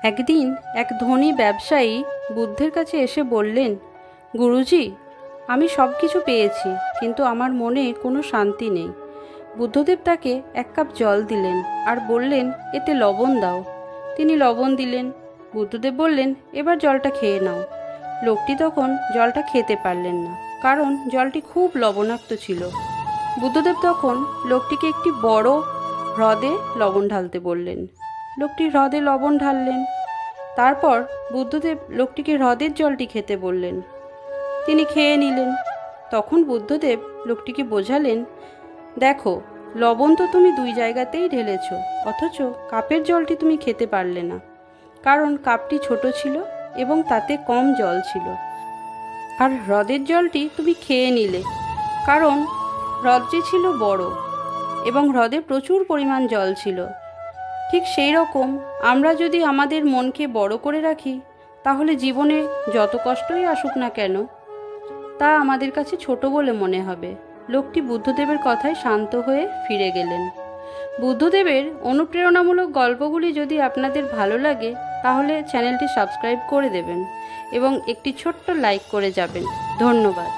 একদিন এক ধনী ব্যবসায়ী বুদ্ধের কাছে এসে বললেন, গুরুজি, আমি সব কিছু পেয়েছি, কিন্তু আমার মনে কোনো শান্তি নেই। বুদ্ধদেব তাকে এক কাপ জল দিলেন আর বললেন, এতে লবণ দাও। তিনি লবণ দিলেন। বুদ্ধদেব বললেন, এবার জলটা খেয়ে নাও। লোকটি তখন জলটা খেতে পারলেন না, কারণ জলটি খুব লবণাক্ত ছিল। বুদ্ধদেব তখন লোকটিকে একটি বড় হ্রদে লবণ ঢালতে বললেন। লোকটি হ্রদে লবণ ঢাললেন। তারপর বুদ্ধদেব লোকটিকে হ্রদের জলটি খেতে বললেন। তিনি খেয়ে নিলেন। তখন বুদ্ধদেব লোকটিকে বোঝালেন, দেখো, লবণ তো তুমি দুই জায়গাতেই ঢেলেছ, অথচ কাপের জলটি তুমি খেতে পারলে না, কারণ কাপটি ছোট ছিল এবং তাতে কম জল ছিল। আর হ্রদের জলটি তুমি খেয়ে নিলে, কারণ হ্রদটি ছিল বড় এবং হ্রদে প্রচুর পরিমাণ জল ছিল। ঠিক সেই রকম আমরা যদি আমাদের মনকে বড় করে রাখি, তাহলে জীবনে যত কষ্টই আসুক না কেন, তা আমাদের কাছে ছোট বলে মনে হবে। লোকটি বুদ্ধদেবের কথায় শান্ত হয়ে ফিরে গেলেন। বুদ্ধদেবের অনুপ্রেরণামূলক গল্পগুলি যদি আপনাদের ভালো লাগে, তাহলে চ্যানেলটি সাবস্ক্রাইব করে দেবেন এবং একটি ছোট্ট লাইক করে যাবেন। ধন্যবাদ।